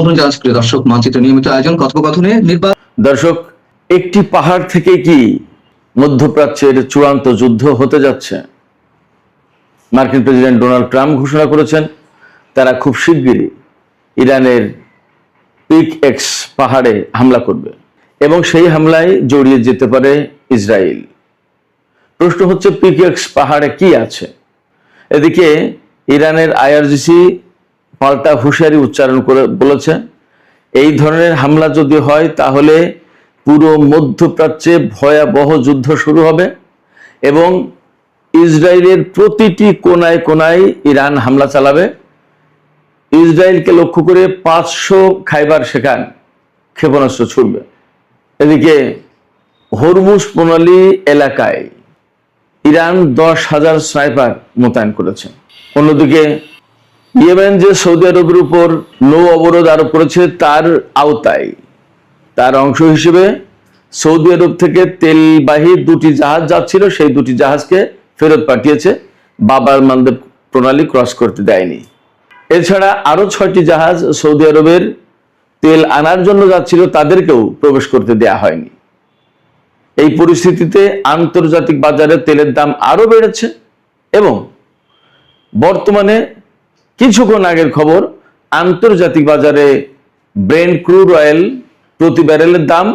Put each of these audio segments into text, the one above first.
আমন্ত্রণ জানাচ্ছি প্রিয় দর্শক, মানচিত্র নিয়মিত আয়োজন কথোপকথনে দর্শক, একটি পাহাড় থেকে কি মধ্যপ্রাচ্যের চূড়ান্ত যুদ্ধ হতে যাচ্ছে? মার্কিন প্রেসিডেন্ট ডোনাল্ড ট্রাম্প ঘোষণা করেছেন তারা খুব শিগগিরই ইরানের পিক এক্স পাহাড়ে হামলা করবে এবং সেই হামলায় জড়িয়ে যেতে পারে ইসরায়েল। প্রশ্ন হচ্ছে, পিক এক্স পাহাড়ে কি আছে? এদিকে ইরানের আইআরজিসি পাল্টা হুঁশিয়ারি উচ্চারণ করে বলেছে, এই ধরনের হামলা যদি হয় তাহলে পুরো মধ্যপ্রাচ্যে ভয়াবহ যুদ্ধ শুরু হবে এবং ইসরায়েলের প্রতিটি কোনায় কোনায় ইরান হামলা চালাবে। ইসরায়েলকে লক্ষ্য করে 500 খাইবার সেখান ক্ষেপণাস্ত্র ছুড়বে। এদিকে হরমুজ প্রণালী এলাকায় ইরান 10,000 স্নাইপার মোতায়েন করেছে। অন্যদিকে ইয়েমেন যে সৌদি আরবের উপর নৌ অবরোধ আরোপ করেছে তার আওতায় তার অংশ হিসেবে সৌদি আরব থেকে তেলবাহী 2টি জাহাজ যাচ্ছিল, সেই 2টি জাহাজকে ফেরত পাঠিয়েছে, বাবার মানদেব প্রণালী ক্রস করতে দেয়নি। এছাড়া আরো 6টি জাহাজ সৌদি আরবের তেল আনার জন্য যাচ্ছিল, তাদেরকেও প্রবেশ করতে দেয়া হয়নি। এই পরিস্থিতিতে আন্তর্জাতিক বাজারে তেলের দাম আরো বেড়েছে এবং বর্তমানে কিছুক্ষণ আগের খবর, আন্তর্জাতিক বাজারে ব্রেন্ট ক্রুড অয়েল প্রতি ব্যারেলের দাম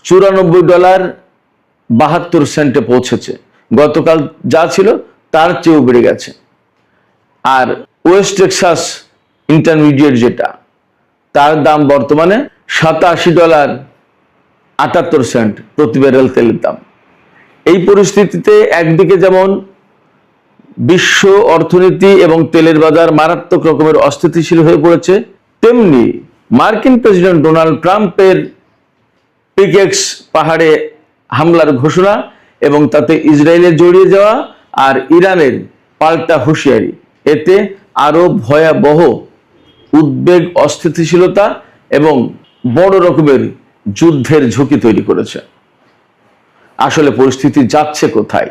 $94.72 পৌঁছেছে। গতকাল যা ছিল তার চেয়েও বেড়ে গেছে। আর ওয়েস্ট টেক্সাস ইন্টারমিডিয়েট যেটা, তার দাম বর্তমানে $87.78 প্রতি ব্যারেল তেলের দাম। এই পরিস্থিতিতে একদিকে যেমন বিশ্ব অর্থনীতি এবং তেলের বাজার মারাত্মক রকমের অস্থিতিশীল হয়ে পড়েছে, তেমনি মার্কিন প্রেসিডেন্ট ডোনাল্ড ট্রাম্পের পিক এক্স পাহাড়ে হামলার ঘোষণা এবং তাতে ইসরায়েলের জড়িয়ে যাওয়া আর ইরানের পাল্টা হুঁশিয়ারি, এতে আরো ভয়াবহ উদ্বেগ, অস্থিতিশীলতা এবং বড় রকমের যুদ্ধের ঝুঁকি তৈরি করেছে। আসলে পরিস্থিতি যাচ্ছে কোথায়?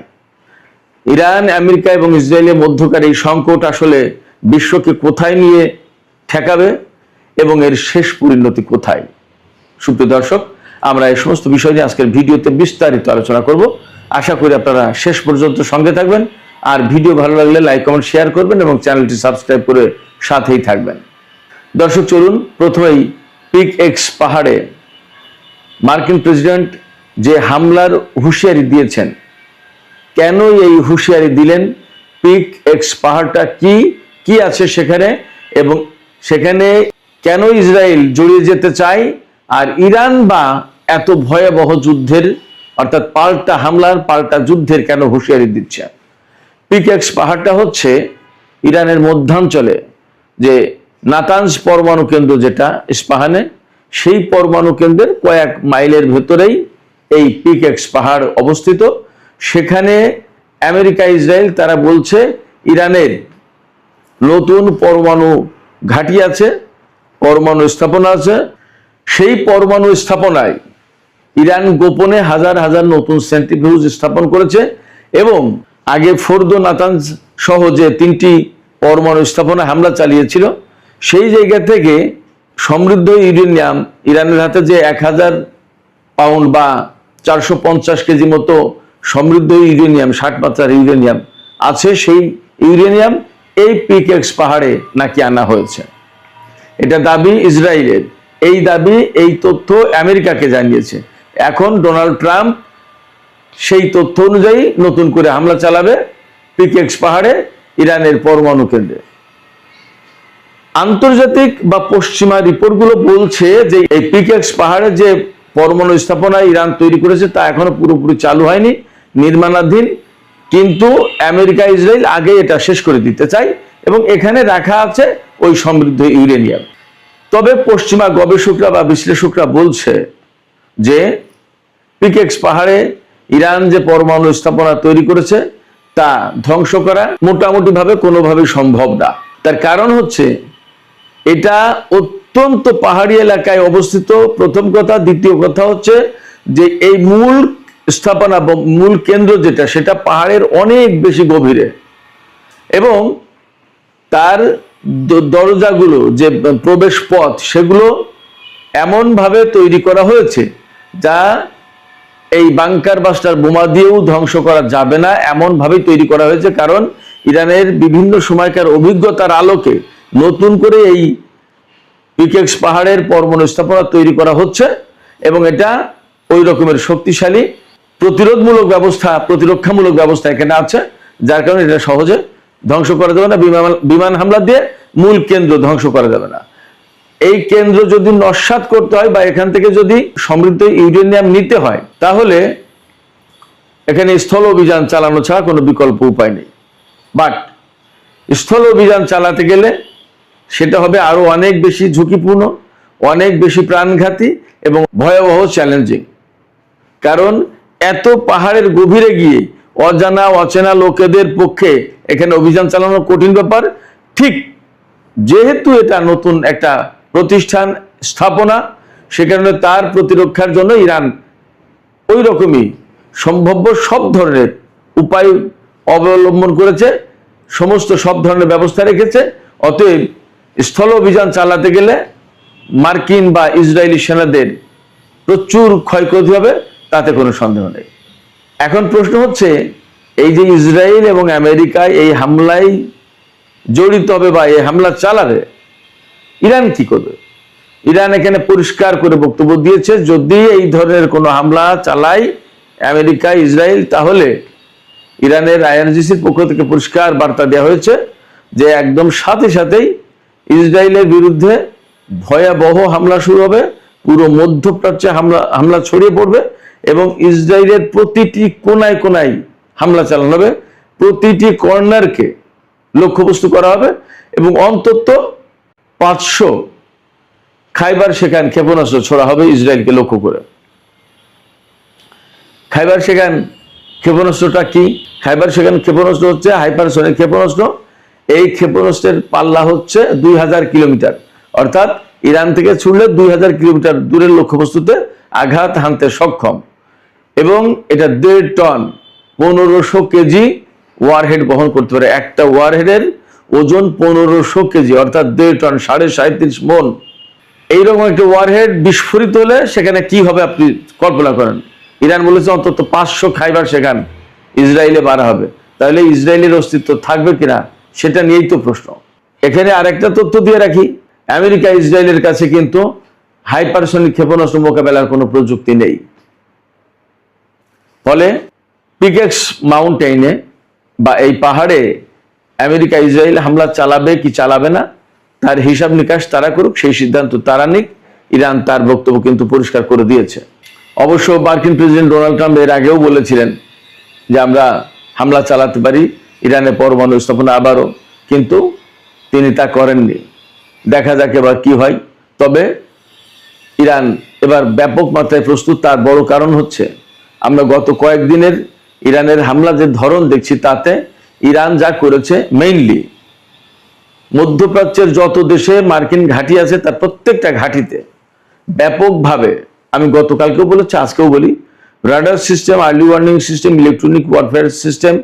ইরান, আমেরিকা এবং ইসরায়েলের মধ্যকার এই সংকট আসলে বিশ্বকে কোথায় নিয়ে ঠেকাবে এবং এর শেষ পরিণতি কোথায়? সুপ্রিয় দর্শক, আমরা এই সমস্ত বিষয় নিয়ে আজকের ভিডিওতে বিস্তারিত আলোচনা করব। আশা করি আপনারা শেষ পর্যন্ত সঙ্গে থাকবেন। আর ভিডিও ভালো লাগলে লাইক, কমেন্ট, শেয়ার করবেন এবং চ্যানেলটি সাবস্ক্রাইব করে সাথেই থাকবেন। দর্শক, চলুন প্রথমেই পিক এক্স পাহাড়ে মার্কিন প্রেসিডেন্ট যে হামলার হুঁশিয়ারি দিয়েছেন, কেন এই হুঁশিয়ারি দিলেন, পিক এক্স পাহাড়টা কি আছে সেখানে এবং সেখানে কেন ইসরায়েল জড়িয়ে যেতে চায়, আর ইরান বা এত ভয়াবহ যুদ্ধের অর্থাৎ পাল্টা হামলার, পাল্টা যুদ্ধের কেন হুঁশিয়ারি দিচ্ছে? পিক এক্স পাহাড়টা হচ্ছে ইরানের মধ্যাঞ্চলে যে নাতানজ পরমাণু কেন্দ্র যেটা ইস্পাহানে, সেই পরমাণু কেন্দ্রের কয়েক মাইলের ভেতরেই এই পিক এক্স পাহাড় অবস্থিত। সেখানে আমেরিকা, ইসরায়েল তারা বলছে ইরানের নতুন পরমাণু ঘাঁটি আছে, পরমাণু স্থাপনা আছে। সেই পরমাণু স্থাপনায় ইরান গোপনে হাজার হাজার নতুন সেন্ট্রিফিউজ স্থাপন করেছে এবং আগে ফোর্দো, নাতানজ সহ যে 3টি পরমাণু স্থাপনা হামলা চালিয়েছিল, সেই জায়গা থেকে সমৃদ্ধ ইউরেনিয়াম, ইরানের হাতে যে 1000 পাউন্ড বা 450 কেজি মতো সমৃদ্ধ ইউরেনিয়াম, 60 মাত্রার ইউরেনিয়াম আছে, সেই ইউরেনিয়াম এই পিক এক্স পাহাড়ে নাকি আনা হয়েছে। এটা দাবি ইসরায়েলের। এই দাবি, এই তথ্য আমেরিকাকে জানিয়েছে। এখন ডোনাল্ড ট্রাম্প সেই তথ্য অনুযায়ী নতুন করে হামলা চালাবে পিক এক্স পাহাড়ে, ইরানের পরমাণু কেন্দ্রে। আন্তর্জাতিক বা পশ্চিমা রিপোর্টগুলো বলছে যে এই পিক এক্স পাহাড়ে যে পরমাণু স্থাপনা ইরান তৈরি করেছে তা এখনো পুরোপুরি চালু হয়নি, নির্মাণাধীন। কিন্তু আমেরিকা, ইসরায়েল আগে এটা শেষ করে দিতে চায় এবং এখানে রাখা আছে ওই সমৃদ্ধ ইউরেনিয়াম। তবে পশ্চিমা গবেষকরা বা বিশ্লেষকরা বলছে যে পিক এক্স পাহাড়ে ইরান যে পরমাণু স্থাপনা তৈরি করেছে তা ধ্বংস করা মোটামুটি ভাবে কোনোভাবেই সম্ভব না। তার কারণ হচ্ছে এটা অত্যন্ত পাহাড়ি এলাকায় অবস্থিত, প্রথম কথা। দ্বিতীয় কথা হচ্ছে যে এই মূল স্থাপনা বা মূল কেন্দ্র যেটা, সেটা পাহাড়ের অনেক বেশি গভীরে এবং তার দরজাগুলো, যে প্রবেশ পথ, সেগুলো এমনভাবে তৈরি করা হয়েছে যা এই বাংকার বাস্টার বোমা দিয়েও ধ্বংস করা যাবে না, এমনভাবেই তৈরি করা হয়েছে। কারণ ইরানের বিভিন্ন সময়কার অভিজ্ঞতার আলোকে নতুন করে এই পিকেক্স পাহাড়ের পরমাণু স্থাপনা তৈরি করা হচ্ছে এবং এটা ওই রকমের শক্তিশালী প্রতিরক্ষামূলক ব্যবস্থা এখানে আছে, যার কারণে এটা সহজে ধ্বংস করা যাবে না। বিমান হামলা দিয়ে মূল কেন্দ্র ধ্বংস করা যাবে না। এই কেন্দ্র যদি নস্যাৎ করতে হয় বা এখান থেকে যদি সমৃদ্ধ ইউরেনিয়াম নিতে হয়, তাহলে এখানে স্থল অভিযান চালানো ছাড়া কোনো বিকল্প উপায় নেই। বাট স্থল অভিযান চালাতে গেলে সেটা হবে আরো অনেক বেশি ঝুঁকিপূর্ণ, অনেক বেশি প্রাণঘাতী এবং ভয়াবহ চ্যালেঞ্জিং। কারণ এত পাহাড়ের গভীরে গিয়ে অজানা অচেনা লোকেদের পক্ষে এখানে অভিযান চালানো কঠিন ব্যাপার। ঠিক যেহেতু এটা নতুন একটা প্রতিষ্ঠান স্থাপনা, সে কারণে তার প্রতিরক্ষার জন্য ইরান ওই রকমই সম্ভাব্য সব ধরনের উপায় অবলম্বন করেছে, সব ধরনের ব্যবস্থা রেখেছে। অতএব স্থল অভিযান চালাতে গেলে মার্কিন বা ইসরায়েলি সেনাদের প্রচুর ক্ষয়ক্ষতি হবে, তাতে কোনো সন্দেহ নেই। এখন প্রশ্ন হচ্ছে, এই যে ইসরায়েল এবং আমেরিকায় এই হামলায় জড়িত হবে বা এই হামলা চালাবে, ইরান কি করবে? ইরান এখানে পরিষ্কার করে বক্তব্য দিয়েছে, যদি এই ধরনের কোনো হামলা চালায় আমেরিকা ইসরায়েল, তাহলে ইরানের আইআরজিসির পক্ষ থেকে পরিষ্কার বার্তা দেওয়া হয়েছে যে একদম সাথে সাথেই ইসরায়েলের বিরুদ্ধে ভয়াবহ হামলা শুরু হবে, পুরো মধ্যপ্রাচ্যে হামলা ছড়িয়ে পড়বে এবং ইসরায়েলের প্রতিটি কোনায় কোনায় হামলা চালানো হবে, প্রতিটি কর্নারকে লক্ষ্যবস্তু করা হবে এবং অন্তত 500 খাইবার শেখান ক্ষেপণাস্ত্র ছোড়া হবে ইসরায়েলকে লক্ষ্য করে। খাইবার শেখান ক্ষেপণাস্ত্রটা কি? খাইবার শেখান ক্ষেপণাস্ত্র হচ্ছে হাইপারসনিক ক্ষেপণাস্ত্র। এই ক্ষেপণাস্ত্রের পাল্লা হচ্ছে 2000 কিলোমিটার, অর্থাৎ ইরান থেকে ছুড়লে 2000 কিলোমিটার দূরের লক্ষ্যবস্তুতে আঘাত হানতে সক্ষম এবং এটা 1.5 টন 1500 কেজি ওয়ারহেড বহন করতে পারে। একটা ওয়ারহেডের ওজন 1500 কেজি, অর্থাৎ 1.5 টন 37.5 মন। এইরকম একটা ওয়ারহেড বিস্ফোরিত হলে সেখানে কি হবে আপনি কল্পনা করেন। ইরান বলেছে অন্তত 500 খাইবার শেখান ইসরায়েলে মারা হবে। তাহলে ইসরায়েলের অস্তিত্ব থাকবে কিনা সেটা নিয়েই তো প্রশ্ন। এখানে আরেকটা তথ্য দিয়ে রাখি, আমেরিকা ইসরায়েলের কাছে কিন্তু হাইপারসনিক ক্ষেপণাস্ত্র মোকাবেলার কোনো প্রযুক্তি নেই। ফলে পিকেক্স মাউন্টেইনে বা এই পাহাড়ে আমেরিকা ইসরায়েল হামলা চালাবে কি চালাবে না তার হিসাব নিকাশ তারা করুক, সেই সিদ্ধান্ত তারা নিক। ইরান তার বক্তব্য কিন্তু পরিষ্কার করে দিয়েছে। অবশ্য মার্কিন প্রেসিডেন্ট ডোনাল্ড ট্রাম্প এর আগেও বলেছিলেন যে আমরা হামলা চালাতে পারি ইরানের পরমাণু স্থাপনা আবারও, কিন্তু তিনি তা করেননি। দেখা যাক এবার কি হয়। তবে ইরান এবার ব্যাপক মাত্রায় প্রস্তুত। তার বড় কারণ হচ্ছে আমরা গত কয়েকদিনের ইরানের হামলা যে ধরন দেখছি, তাতে ইরান যা করেছে মেইনলি মধ্যপ্রাচ্যের যত দেশে মার্কিন ঘাঁটি আছে তার প্রত্যেকটা ঘাঁটিতে ব্যাপকভাবে, আমি গতকালকেও বলেছি আজকেও বলি, radar system, early warning system, electronic warfare system,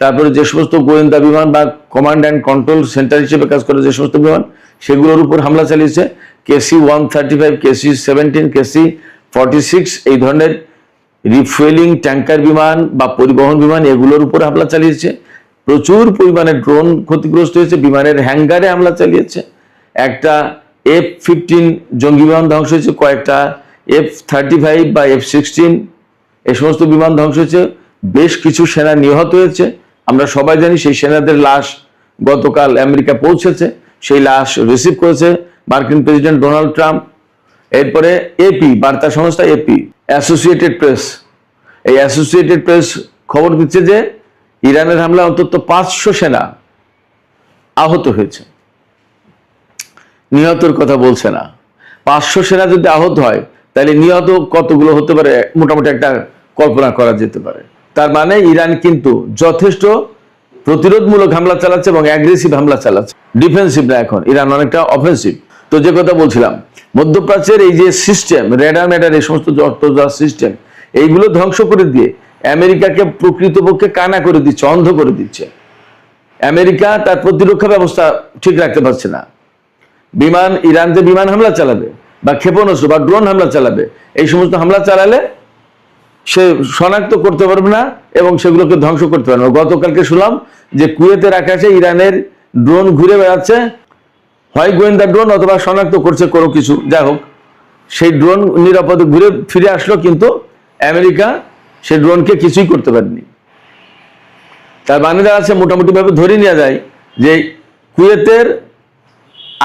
তারপরে যে সমস্ত গোয়েন্দা বিমান বা কমান্ড অ্যান্ড কন্ট্রোল সেন্টার হিসেবে কাজ করে যে সমস্ত বিমান, সেগুলোর উপর হামলা চালিয়েছে। KC-135, KC-17, KC-46 এই ধরনের রিফুয়েলিং ট্যাঙ্কার বিমান বা পরিবহন বিমান, এগুলোর উপর হামলা চালিয়েছে। প্রচুর পরিমাণে ড্রোন ক্ষতিগ্রস্ত হয়েছে, বিমানের হ্যাঙ্গারে হামলা চালিয়েছে। একটা F-15 জঙ্গি বিমান ধ্বংস হয়েছে, কয়েকটা F-35 বা F-16 এই সমস্ত বিমান ধ্বংস হয়েছে। বেশ কিছু সেনা নিহত হয়েছে। আমরা সবাই জানি সেই সেনাদের লাশ গতকাল আমেরিকা পৌঁছেছে, সেই লাশ রিসিভ করেছে মার্কিন প্রেসিডেন্ট ডোনাল্ড ট্রাম্প। এরপরে এপি বার্তা সংস্থা, অ্যাসোসিয়েটেড প্রেস খবর দিচ্ছে যে ইরানের হামলায় অন্তত 500 সেনা আহত হয়েছে। নিহতের কথা বলছে না। 500 সেনা যদি আহত হয় তাহলে নিহত কতগুলো হতে পারে মোটামুটি একটা কল্পনা করা যেতে পারে। তার মানে ইরান কিন্তু যথেষ্ট প্রতিরোধমূলক হামলা চালাচ্ছে এবং অ্যাগ্রেসিভ হামলা চালাচ্ছে, ডিফেন্সিভ না। এখন ইরান অনেকটা অফেন্সিভ। তো যে কথা বলছিলাম, মধ্যপ্রাচ্যের এই যে সিস্টেম, রেডার ম্যাডার, এই সমস্ত সিস্টেম, এইগুলো ধ্বংস করে দিয়ে আমেরিকাকে প্রকৃতপক্ষে কানা করে দিচ্ছে, অন্ধ করে দিচ্ছে। আমেরিকা তার প্রতিরক্ষা ব্যবস্থা ঠিক রাখতে পারছে না। ইরান যে বিমান হামলা চালাবে বা ক্ষেপণাস্ত্র বা ড্রোন হামলা চালাবে, এই সমস্ত হামলা চালালে সে শনাক্ত করতে পারবে না এবং সেগুলোকে ধ্বংস করতে পারবে না। গতকালকে শুনলাম যে কুয়েতের আকাশে ইরানের ড্রোন ঘুরে বেড়াচ্ছে, হয় গোয়েন্দা ড্রোন অথবা শনাক্ত করছে কোনো কিছু, যাই হোক সেই ড্রোন নিরাপদে ঘুরে ফিরে আসলো, কিন্তু আমেরিকা সেই ড্রোনকে কিছুই করতে পারেনি। তার মানে দাঁড়াচ্ছে মোটামুটি ভাবে ধরে নেওয়া যায় যে কুয়েতের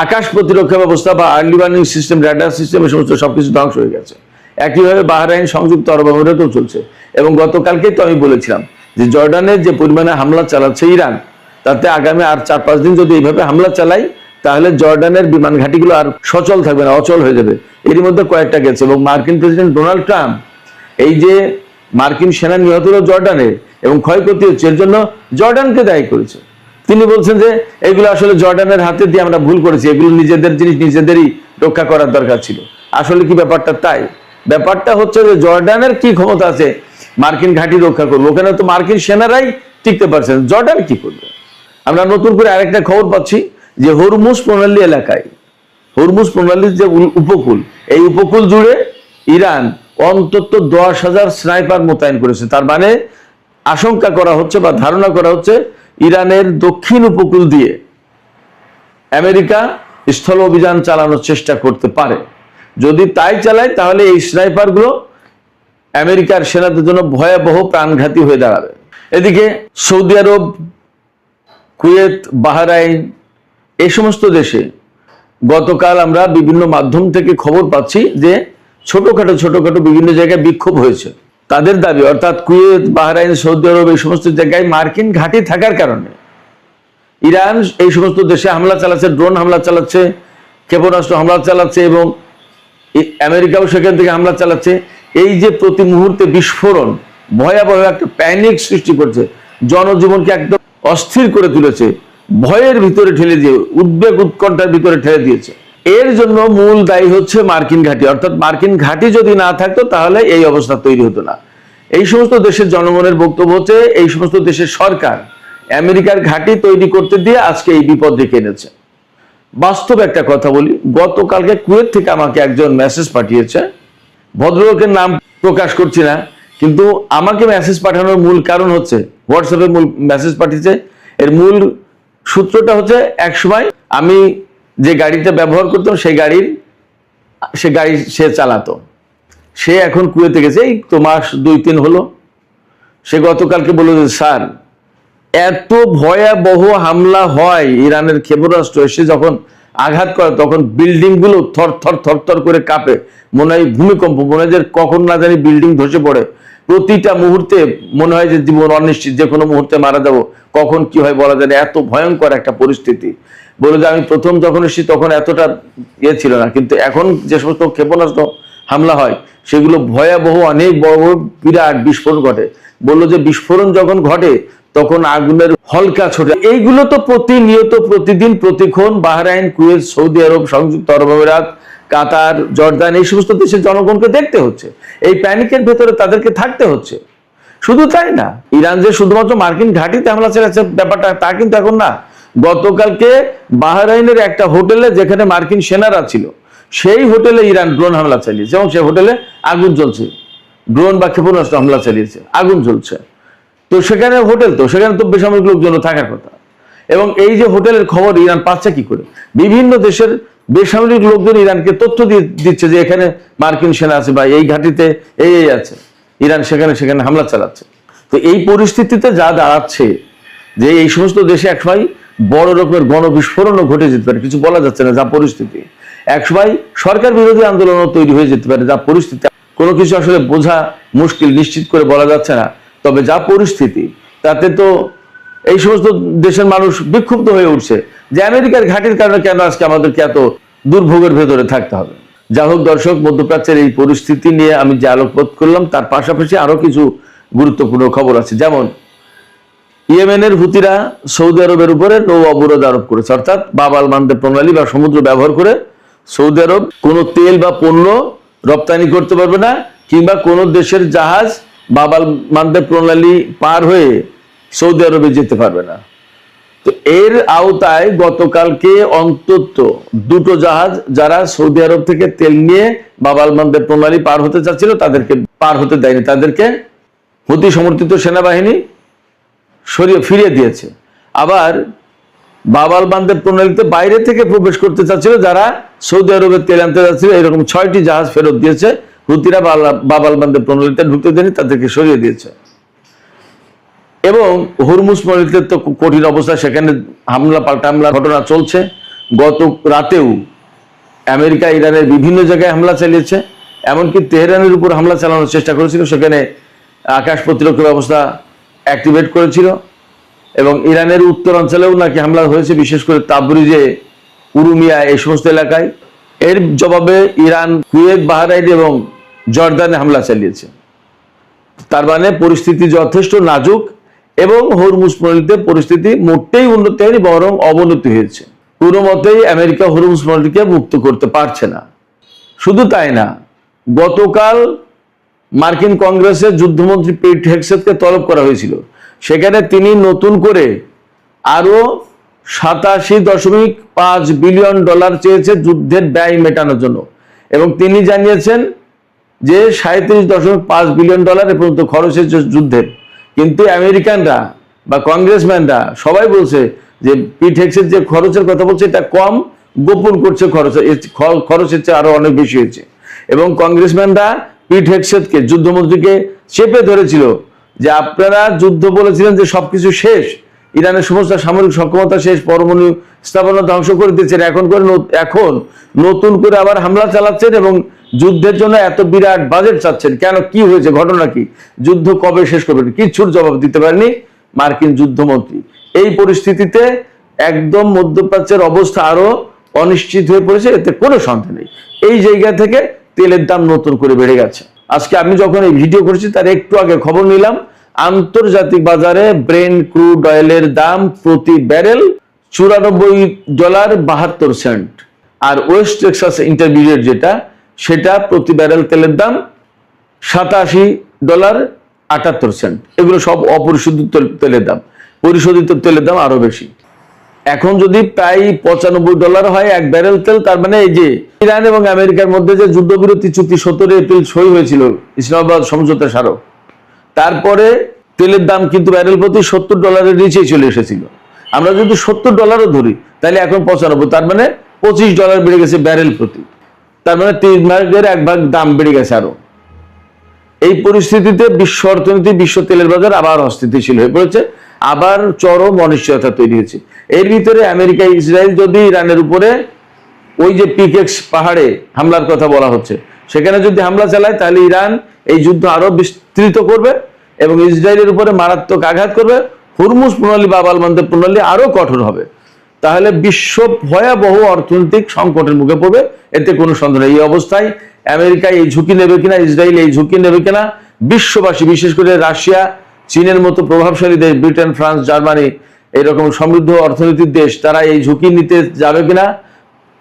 আকাশ প্রতিরক্ষা ব্যবস্থা বা early warning system, radar system, এই সমস্ত সবকিছু ধ্বংস হয়ে গেছে। একইভাবে বাহরাইন, সংযুক্ত আরব আমিরাতেও চলছে। এবং গতকালকেই তো আমি বলেছিলাম যে জর্ডানের যে পরিমাণে হামলা চালাচ্ছে ইরান, তাতে আগামী আর 4-5 দিন যদি এইভাবে হামলা চালাই তাহলে জর্ডানের বিমান ঘাঁটিগুলো আর সচল থাকবে না, অচল হয়ে যাবে। এরই মধ্যে কয়েকটা গেছে। এবং মার্কিন প্রেসিডেন্ট ডোনাল্ড ট্রাম্প এই যে মার্কিন সেনা নিহত হলো জর্ডানে এবং ক্ষয়ক্ষতি হচ্ছে, এর জন্য জর্ডানকে দায়ী করেছে। তিনি বলছেন যে এগুলো আসলে জর্ডানের হাতে দিয়ে আমরা ভুল করেছি, এগুলো নিজেদের জিনিস নিজেদেরই রক্ষা করার দরকার ছিল। আসলে কি ব্যাপারটা তাই? ব্যাপারটা হচ্ছে যে জর্ডানের কি ক্ষমতা আছে মার্কিন ঘাঁটি রক্ষা করবো? ওখানে তো মার্কিন সেনারাই টিকতে পারছেন, জর্ডান কি করবে? আমরা নতুন করে আরেকটা খবর পাচ্ছি যে হরমুজ প্রণালী এলাকায়, হরমুজ প্রণালীর যে উপকূল, এই উপকূল জুড়ে ইরান অন্তত 10,000 স্নাইপার মোতায়েন করেছে। তার মানে আশঙ্কা করা হচ্ছে বা ধারণা করা হচ্ছে ইরানের দক্ষিণ উপকূল দিয়ে আমেরিকা স্থল অভিযান চালানোর চেষ্টা করতে পারে। যদি তাই চালায় তাহলে এই স্নাইপারগুলো আমেরিকার সেনাদের জন্য ভয়াবহ প্রাণঘাতী হয়ে দাঁড়াবে। এদিকে সৌদি আরব, কুয়েত, বাহরাইন, এই সমস্ত দেশে গতকাল আমরা বিভিন্ন মাধ্যম থেকে খবর পাচ্ছি যে ছোটখাটো বিভিন্ন জায়গায় বিক্ষোভ হয়েছে। তাদের দাবি, অর্থাৎ কুয়েত, বাহরাইন, সৌদি আরব, এই সমস্ত জায়গায় মার্কিন ঘাঁটি থাকার কারণে ইরান এই সমস্ত দেশে হামলা চালাচ্ছে, ড্রোন হামলা চালাচ্ছে, ক্ষেপণাস্ত্র হামলা চালাচ্ছে এবং আমেরিকাও সেখান থেকে হামলা চালাচ্ছে। এই যে প্রতি মুহূর্তে বিস্ফোরণ ভয়াবহ একটা প্যানিক সৃষ্টি করছে, জনজীবনকে একদম অস্থির করে তুলেছে, ভয়ের ভিতরে ঠেলে দিয়ে, উদ্বেগ উৎকণ্ঠার ভিতরে ঠেলে দিয়েছে। এর জন্য মূল দায়ী হচ্ছে মার্কিন ঘাঁটি। অর্থাৎ মার্কিন ঘাঁটি যদি না থাকতো তাহলে এই অবস্থা তৈরি হতো না। এই সমস্ত দেশের জনগণের বক্তব্য হচ্ছে এই সমস্ত দেশের সরকার আমেরিকার ঘাঁটি তৈরি করতে দিয়ে আজকে এই বিপদ ডেকে এনেছে। বাস্তব একটা কথা বলি, গতকালকে কুয়েত থেকে আমাকে একজন মেসেজ পাঠিয়েছে, ভদ্রলোকের নাম প্রকাশ করছি না, কিন্তু আমাকে মেসেজ পাঠানোর মূল কারণ হচ্ছে, হোয়াটসঅ্যাপে মূল মেসেজ পাঠিয়েছে, এর মূল সূত্রটা হচ্ছে একসময় আমি যে গাড়িটা ব্যবহার করতাম সে গাড়ি সে চালাতো, সে এখন কুয়েতে গেছে, এই তো মাস 2-3 হলো। সে গতকালকে বলল যে স্যার, এত ভয়াবহ হামলা হয়, ইরানের ক্ষেপণাস্ত্র এসে যখন আঘাত করে তখন বিল্ডিং গুলো থর করে কাঁপে, মনে হয় ভূমিকম্প, মনে হয় যে কখন না জানি বিল্ডিং ধসে পড়ে। প্রতিটা মুহূর্তে মনে হয় যে জীবন অনিশ্চিত, যে কোনো মুহূর্তে মারা যাবো, কখন কি হয় বলা যায় না, এত ভয়ঙ্কর একটা পরিস্থিতি। বলে যে আমি প্রথম যখন এসেছি তখন এতটা ছিল না, কিন্তু এখন যে সমস্ত ক্ষেপণাস্ত্র হামলা হয় সেগুলো ভয়াবহ, অনেক বড় বড় বিরাট বিস্ফোরণ ঘটে। বললো যে বিস্ফোরণ যখন ঘটে তখন আগুনের হলকা ছোটে। এইগুলো তো প্রতিনিয়ত, প্রতিদিন, প্রতিক্ষণ বাহরাইন, কুয়েত, সৌদি আরব, সংযুক্ত আরব আমিরাত, কাতার, জর্দান, এই সমস্ত দেশের জনগণকে দেখতে হচ্ছে, এই প্যানিকের ভেতরে তাদেরকে থাকতে হচ্ছে। শুধু তাই না, ইরান যে শুধুমাত্র মার্কিন ঘাঁটিতে হামলা চালাচ্ছে ব্যাপারটা তা কিন্তু এখন না। গতকালকে বাহরাইনের একটা হোটেলে যেখানে মার্কিন সেনারা ছিল, সেই হোটেলে ইরান ড্রোন হামলা চালিয়েছে এবং সেই হোটেলে আগুন জ্বলছে, ড্রোন বা ক্ষেপণাস্ত্র হামলা চালিয়েছে, আগুন জ্বলছে। তো সেখানে হোটেল, তো সেখানে তো বেসামরিক লোকজন থাকার কথা। এবং এই যে হোটেলের খবর ইরান পাচ্ছে কি করে? বিভিন্ন দেশের বেসামরিক লোকজন ইরানকে তথ্য দিচ্ছে যে এখানে মার্কিন সেনা আছে বা এই ঘাঁটিতে এই আছে, ইরান সেখানে হামলা চালাচ্ছে। তো এই পরিস্থিতিতে যা দাঁড়াচ্ছে যে এই সমস্ত দেশে একসময় বড় রকমের গণবিস্ফোরণও ঘটে যেতে পারে, কিছু বলা যাচ্ছে না যা পরিস্থিতি। একসময় সরকার বিরোধী আন্দোলনও তৈরি হয়ে যেতে পারে যা পরিস্থিতি। কোনো কিছু আসলে বোঝা মুশকিল, নিশ্চিত করে বলা যাচ্ছে না। তবে যা পরিস্থিতি তাতে তো এই সমস্ত দেশের মানুষ বিক্ষুব্ধ হয়ে উঠছে যে আমেরিকার ঘাঁটির কারণে কেন আজকে আমাদেরকে এত দুর্ভোগের ভেতরে থাকতে হবে। যা হোক দর্শক, মধ্যপ্রাচ্যের এই পরিস্থিতি নিয়ে আমি যে আলোকপাত করলাম তার পাশাপাশি আরো কিছু গুরুত্বপূর্ণ খবর আছে। যেমন ইয়েমেনের হুতিরা সৌদি আরবের উপরে নৌ অবরোধ আরোপ করেছে, অর্থাৎ বাব আল মানদেব প্রণালী বা সমুদ্র ব্যবহার করে সৌদি আরব কোনো তেল বা পণ্য রপ্তানি করতে পারবে না, কিংবা কোনো দেশের জাহাজ বাব আল মানদেব প্রণালী পার হয়ে সৌদি আরবে যেতে পারবে না। তো এর আওতায় গতকালকে অন্তত দুটো জাহাজ যারা সৌদি আরব থেকে তেল নিয়ে বাব আল মানদেব প্রণালী পার হতে চাচ্ছিল তাদেরকে পার হতে দেয়নি, তাদেরকে হুতি সমর্থিত সেনাবাহিনী ফিরিয়ে দিয়েছে। আবার বাব আল মানদেব প্রণালীতে বাইরে থেকে প্রবেশ করতে চাচ্ছিল যারা সৌদি আরবের তেল আনতে চাচ্ছিল, এরকম 6টি জাহাজ ফেরত দিয়েছে। হুতিরা বাব আল মানদেব প্রণালীতে ঢুকতে দেয়নি, তাদেরকে সরিয়ে দিয়েছে। এবং হরমুজ প্রণালীতে তো কঠিন অবস্থা, সেখানে হামলা পাল্টা হামলা ঘটনা চলছে। গত রাতেও আমেরিকা ইরানের বিভিন্ন জায়গায় হামলা চালিয়েছে, এমনকি তেহরানের উপর হামলা চালানোর চেষ্টা করেছিল, সেখানে আকাশ প্রতিরক্ষা ব্যবস্থা অ্যাক্টিভেট করেছিল। এবং ইরানের উত্তরাঞ্চলেও নাকি হামলা হয়েছে, বিশেষ করে তাবরিজে, উরুমিয়া, এই সমস্ত এলাকায়। এর জবাবে ইরান কুয়েত, বাহরাইন এবং জর্দানে হামলা চালিয়েছে। তার মানে পরিস্থিতি যথেষ্ট নাজুক এবং হরমুজ প্রণালীতে পরিস্থিতি মোটেই উন্নতি হয়নি, বরং অবনতি হয়েছে। কোনো মতেই আমেরিকা হরমুজ প্রণালীকে মুক্ত করতে পারছে না। শুধু তাই না, গতকাল মার্কিন কংগ্রেসের যুদ্ধমন্ত্রী পিট হেগসেথকে তলব করা হয়েছিল, সেখানে তিনি নতুন করে আরো 87.5 বিলিয়ন ডলার চেয়েছে যুদ্ধের ব্যয় মেটানোর জন্য। এবং তিনি জানিয়েছেন যে 37.5 বিলিয়ন ডলার এ পর্যন্ত খরচ হয়েছে যুদ্ধের। কিন্তু আমেরিকানরা বা কংগ্রেসম্যানরা সবাই বলছে যে পিট হেগসেথ যে খরচের কথা বলছে এটা কম, গোপন করছে, খরচের চেয়ে আরো অনেক বেশি হয়েছে। এবং কংগ্রেসম্যানরা পিট হেগসেথকে, যুদ্ধমন্ত্রীকে, চেপে ধরেছিল যে আপনারা যুদ্ধ বলেছিলেন যে সবকিছু শেষ, ইরানের সমস্ত সামরিক সক্ষমতা শেষ, পরমাণু স্থাপনা ধ্বংস করে দিচ্ছেন, এখন নতুন করে আবার হামলা চালাচ্ছেন এবং যুদ্ধের জন্য এত বিরাট বাজেট চাচ্ছেন কেন? কি হয়েছে? ঘটনা কি? যুদ্ধ কবে শেষ করবেন? কিচ্ছুর জবাব দিতে পারেনি মার্কিন যুদ্ধমন্ত্রী। এই পরিস্থিতিতে একদম মধ্যপ্রাচ্যের অবস্থা আরো অনিশ্চিত হয়ে পড়েছে, এতে কোনো সন্দেহ নেই। এই জায়গা থেকে তেলের দাম নতুন করে বেড়ে গেছে। আজকে আমি যখন এই ভিডিও করেছি তার একটু আগে খবর নিলাম, আন্তর্জাতিক বাজারে ব্রেন্ট ক্রুড অয়েলের দাম প্রতি ব্যারেল $94.72, আর ওয়েস্ট টেক্সাস ইন্টারমিডিয়েট যেটা, সেটা প্রতি ব্যারেল তেলের দাম $87.78। এগুলো সব অপরিশোধিত তেলের দাম। পরিশোধিত তেলের দাম আরো বেশি। এখন যদি প্রায় $95 হয় এক ব্যারেল তেল, তার মানে এই যে ইরান এবং আমেরিকার মধ্যে যে যুদ্ধবিরতি চুক্তি 17 এপ্রিল সই হয়েছিল ইসলামাবাদ সমঝোতা স্মারক, তারপরে তেলের দাম কিন্তু ব্যারেল প্রতি $70 নিচে চলে এসেছিল। আমরা যদি $70 ধরি তাহলে এখন 95, তার মানে $25 বেড়ে গেছে ব্যারেল প্রতি। তার মানে 3 ভাগের 1 ভাগ দাম বেড়ে গেছে আরো। এই পরিস্থিতিতে বিশ্ব অর্থনীতি, বিশ্ব তেলের বাজার আবার অস্থিতিশীল হয়ে পড়েছে, আবার চরম অনিশ্চয়তা তৈরি হয়েছে। এর ভিতরে আমেরিকা, ইসরায়েল যদি ইরানের উপরে ওই যে পিকেক্স পাহাড়ে হামলার কথা বলা হচ্ছে, সেখানে যদি হামলা চালায় তাহলে ইরান এই যুদ্ধ আরো বিস্তৃত করবে এবং ইসরায়েলের উপরে মারাত্মক আঘাত করবে। হরমুজ প্রণালী, বাব আল মানদেব প্রণালী আরো কঠোর হবে। তাহলে বিশ্ব ভয়াবহ অর্থনৈতিক সংকটের মুখে পড়বে, এতে কোনো সন্দেহ নেই। এই অবস্থায় আমেরিকা এই ঝুঁকি নেবে কিনা, ইসরায়েল এই ঝুঁকি নেবে কিনা, বিশ্ববাসী, বিশেষ করে রাশিয়া, চীনের মতো প্রভাবশালী দেশ, ব্রিটেন, ফ্রান্স, জার্মানি, এরকম সমৃদ্ধ অর্থনীতির দেশ, তারা এই ঝুঁকি নিতে যাবে কিনা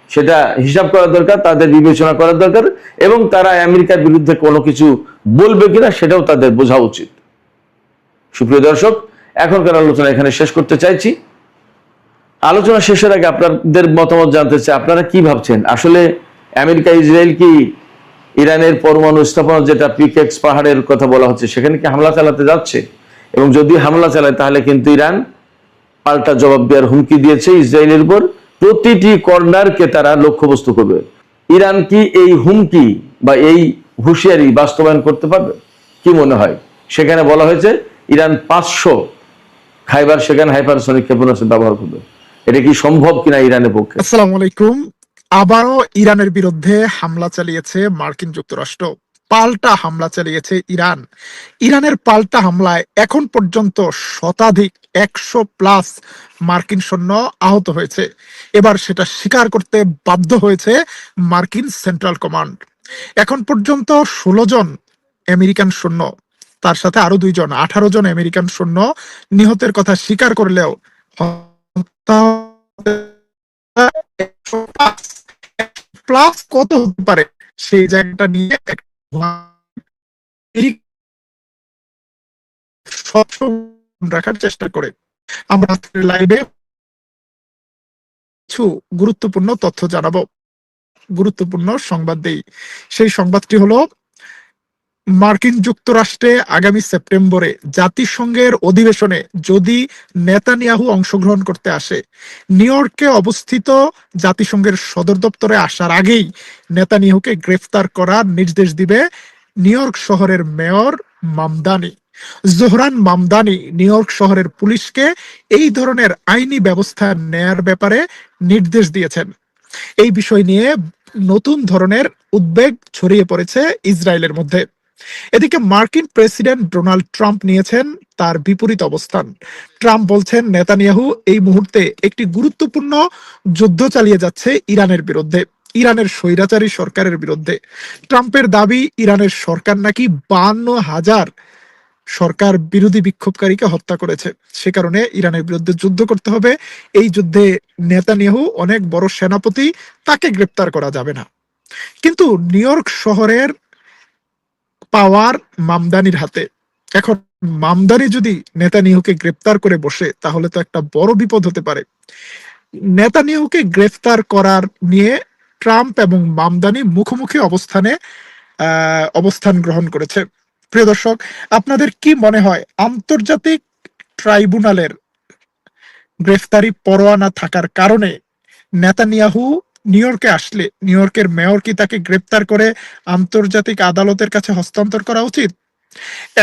সেটা হিসাব করা দরকার, তাদের বিবেচনা করা দরকার। এবং তারা আমেরিকার বিরুদ্ধে কোনো কিছু বলবে কিনা সেটাও তাদের বোঝা উচিত। সুপ্রিয় দর্শক, এখনকার আলোচনা এখানে শেষ করতে চাইছি। আলোচনা শেষের আগে আপনাদের মতামত জানতে চাই, আপনারা কি ভাবছেন? আসলে আমেরিকা, ইসরায়েল কি ইরানের পরমাণু স্থাপনা, যেটা পিকেক্স পাহাড়ের কথা বলা হচ্ছে, সেখানে কি হামলা চালাতে যাচ্ছে? এবং যদি হামলা চালায় তাহলে কিন্তু ইরান পাল্টা জবাব দেওয়ার হুমকি দিয়েছে ইসরায়েলের উপর। প্রতিটি কর্নারকে তারা লক্ষ্যবস্তু করবে। ইরান কি এই হুমকি বা এই হুঁশিয়ারি বাস্তবায়ন করতে পারবে? কি মনে হয়? সেখানে বলা হয়েছে ইরান 500 খাইবার সেখানে হাইপারসনিক ক্ষেপণাস্ত্র ব্যবহার করবে। এটা কি সম্ভব কিনা ইরানের পক্ষে? আসসালামু আলাইকুম। আবারও ইরানের বিরুদ্ধে হামলা চালিয়েছে মার্কিন যুক্তরাষ্ট্র, পাল্টা হামলা চালিয়েছে ইরান। ইরানের পাল্টা হামলায় এখন পর্যন্ত শতাধিক 100+ মার্কিন সৈন্য আহত হয়েছে। এবার সেটা স্বীকার করতে বাধ্য হয়েছে মার্কিন সেন্ট্রাল কমান্ড। এখন পর্যন্ত 16 জন আমেরিকান সৈন্য, তার সাথে আরো 2 জন, 18 জন আমেরিকান সৈন্য নিহতের কথা স্বীকার করলেও প্লাস কত হতে পারে সেই জায়গাটা নিয়ে সবসময় রাখার চেষ্টা করে। আমরা লাইভে কিছু গুরুত্বপূর্ণ তথ্য জানাবো, গুরুত্বপূর্ণ সংবাদ দেই। সেই সংবাদটি হলো, মার্কিন যুক্তরাষ্ট্রে আগামী সেপ্টেম্বরে জাতিসংঘের অধিবেশনে যদি নেতানিয়াহু অংশগ্রহণ করতে আসে, নিউ ইয়র্কে অবস্থিত জাতিসংঘের সদর দপ্তরে আসার আগেই নেতানিয়াহুকে গ্রেফতার করার নির্দেশ দিবে নিউ ইয়র্ক শহরের mayor Mamdani. Zohran Mamdani new York শহরের পুলিশকে এই ধরনের আইনি ব্যবস্থা নেয়ার ব্যাপারে নির্দেশ দিয়েছেন। এই বিষয় নিয়ে নতুন ধরনের উদ্বেগ ছড়িয়ে পড়েছে ইসরায়েলের মধ্যে। এদিকে মার্কিন প্রেসিডেন্ট ডোনাল্ড ট্রাম্প নিয়েছেন তার বিপরীত অবস্থান। ট্রাম্প বলছেন নেতানিয়াহু এই মুহূর্তে একটি গুরুত্বপূর্ণ যুদ্ধ চালিয়ে যাচ্ছে ইরানের বিরুদ্ধে, ইরানের স্বৈরাচারী সরকারের বিরুদ্ধে। ট্রাম্পের দাবি ইরানের সরকার নাকি 52,000 সরকার বিরোধী বিক্ষোভকারীকে হত্যা করেছে, সে কারণে ইরানের বিরুদ্ধে যুদ্ধ করতে হবে। এই যুদ্ধে নেতানিয়াহু অনেক বড় সেনাপতি, তাকে গ্রেপ্তার করা যাবে না। কিন্তু নিউ ইয়র্ক শহরের পাওয়ার মামদানির হাতে। এখন মামদানি যদি নেতানিয়াহুকে গ্রেফতার করে বসে, তাহলে তো একটা বড় বিপদ হতে পারে। নেতানিয়াহুকে গ্রেফতার করার নিয়ে ট্রাম্প এবং মামদানি মুখোমুখি অবস্থান গ্রহণ করেছে। প্রিয় দর্শক, আপনাদের কি মনে হয় আন্তর্জাতিক ট্রাইব্যুনালের গ্রেফতারি পরোয়ানা থাকার কারণে নেতানিয়াহু নিউ ইয়র্কে আসলে নিউ ইয়র্কের মেয়র কি তাকে গ্রেফতার করে আন্তর্জাতিক আদালতের কাছে হস্তান্তর করা উচিত?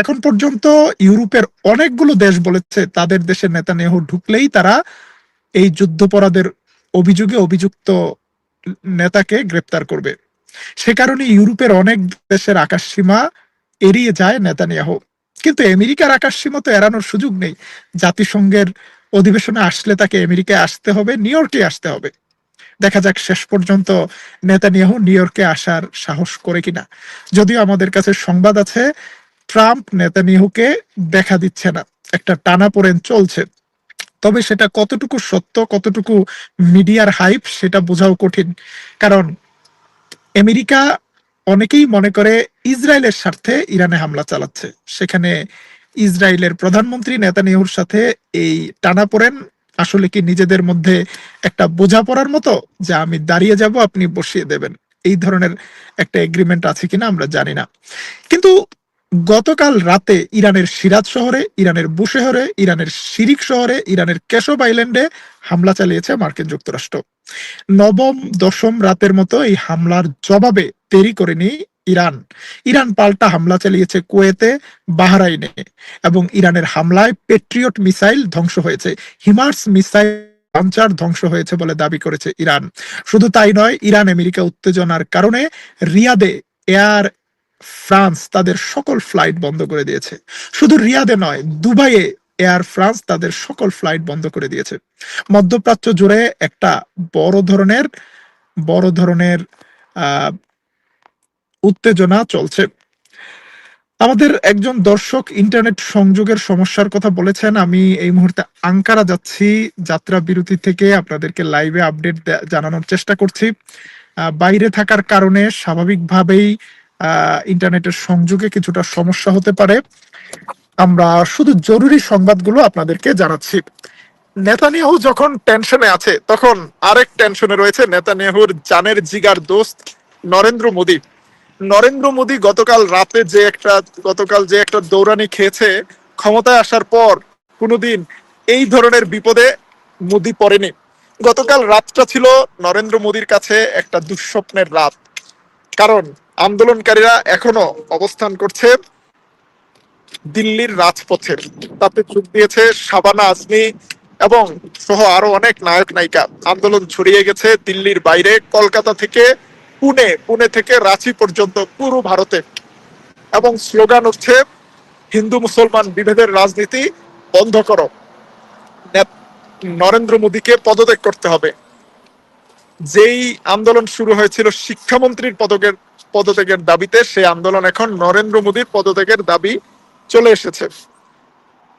এখন পর্যন্ত ইউরোপের অনেকগুলো দেশ বলেছে তাদের দেশে নেতানিয়াহু ঢুকলেই তারা এই যুদ্ধাপরাধের অভিযোগে অভিযুক্ত নেতাকে গ্রেফতার করবে। সে কারণে ইউরোপের অনেক দেশের আকাশসীমা এড়িয়ে যায় নেতানিয়াহু। কিন্তু আমেরিকার আকাশসীমা তো এড়ানোর সুযোগ নেই। জাতিসংঘের অধিবেশনে আসলে তাকে আমেরিকায় আসতে হবে, নিউ ইয়র্কে আসতে হবে। দেখা যাক শেষ পর্যন্ত নেতানিয়াহু নিউ ইয়র্কে আসার সাহস করে কিনা। যদিও আমাদের কাছে সংবাদ আছে ট্রাম্প নেতানিয়াহুকে দেখা দিচ্ছে না, একটা টানাপোড়েন চলছে। তবে সেটা কতটুকু সত্য, কতটুকু মিডিয়ার হাইপ, সেটা বোঝাও কঠিন। কারণ আমেরিকা অনেকেই মনে করে ইসরায়েলের স্বার্থে ইরানে হামলা চালাচ্ছে, সেখানে ইসরায়েলের প্রধানমন্ত্রী নেতানিয়াহুর সাথে এই টানাপোড়েন আসলে কি নিজেদের মধ্যে একটা বোঝাপড়ার মতো, যে আমি দাঁড়িয়ে যাব আপনি বসিয়ে দেবেন, এই ধরনের একটা এগ্রিমেন্ট আছে কিনা আমরা জানি না। কিন্তু গতকাল রাতে ইরানের সিরাজ শহরে, ইরানের বুশেহরে, ইরানের শিরিক শহরে, ইরানের কেশব আইল্যান্ডে হামলা চালিয়েছে মার্কিন যুক্তরাষ্ট্র। নবম দশম রাতের মতো এই হামলার জবাবে দেরি করেনি ইরান। ইরান পাল্টা হামলা চালিয়েছে কুয়েতে, বাহরাইনে, এবং ইরানের হামলায় পেট্রিয়ট মিসাইল ধ্বংস হয়েছে, হিমার্স মিসাইল লঞ্চার ধ্বংস হয়েছে বলে দাবি করেছে ইরান। শুধু তাই নয়, ইরান আমেরিকা উত্তেজনার কারণে রিয়াদে এয়ার ফ্রান্স তাদের সকল ফ্লাইট বন্ধ করে দিয়েছে। শুধু রিয়াদে নয়, দুবাইয়ে এয়ার ফ্রান্স তাদের সকল ফ্লাইট বন্ধ করে দিয়েছে। মধ্যপ্রাচ্য জুড়ে একটা বড় ধরনের আহ উত্তেজনা চলছে। আমাদের একজন দর্শক ইন্টারনেট সংযোগের সমস্যার কথা বলেছেন। আমি এই মুহূর্তে আঙ্কারা যাচ্ছি, যাত্রা বিরতি থেকে আপনাদেরকে লাইভে আপডেট জানানোর চেষ্টা করছি। বাইরে থাকার কারণে স্বাভাবিকভাবেই ইন্টারনেটের সংযোগে কিছুটা সমস্যা হতে পারে। আমরা শুধু জরুরি সংবাদগুলো আপনাদেরকে জানাচ্ছি। নেতানিয়াহু যখন টেনশনে আছে, তখন আরেক টেনশনে রয়েছে নেতানিয়াহুর জানের জিগার দোস্ত নরেন্দ্র মোদী। নরেন্দ্র মোদী গতকাল যে একটা দৌড়ানি খেয়েছে, ক্ষমতায় আসার পর কোনোদিন এই ধরনের বিপদে মোদী পড়েনি। গতকাল রাতটা ছিল নরেন্দ্র মোদীর কাছে একটা দুঃস্বপ্নের রাত। কারণ আন্দোলনকারীরা এখনো অবস্থান করছে দিল্লির রাজপথে। তাতে যোগ দিয়েছে শাবানা আজমি এবং সহ আরো অনেক নায়ক নায়িকা। আন্দোলন ছড়িয়ে গেছে দিল্লির বাইরে, কলকাতা থেকে পুনে থেকে রাঁচি পর্যন্ত পুরো ভারতে। এবং স্লোগান হচ্ছে হিন্দু মুসলমান বিভেদের রাজনীতি বন্ধ করো, নরেন্দ্র মোদীকে পদত্যাগ করতে হবে। যেই আন্দোলন শুরু হয়েছিল শিক্ষামন্ত্রীর পদত্যাগের দাবিতে, সেই আন্দোলন এখন নরেন্দ্র মোদীর পদত্যাগের দাবি চলে এসেছে।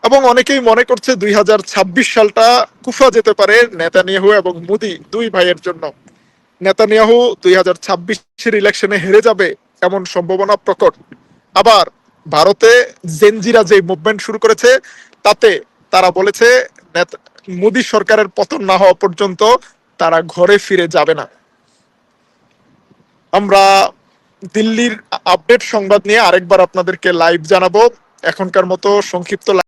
এবং অনেকেই মনে করছে 2026 সালটা কুফা যেতে পারে নেতানিয়াহু এবং মোদী দুই ভাইয়ের জন্য। নেতানিয়াহু 2026-এর ইলেকশনে হেরে যাবে এমন সম্ভাবনা প্রকট। আবার ভারতে জেনজিরা যে মুভমেন্ট শুরু করেছে, তাতে তারা বলেছে মোদী সরকারের পতন না হওয়া পর্যন্ত তারা ঘরে ফিরে যাবে না। আমরা দিল্লির আপডেট সংবাদ নিয়ে আরেকবার আপনাদেরকে লাইভ জানাবো। এখনকার মতো সংক্ষিপ্ত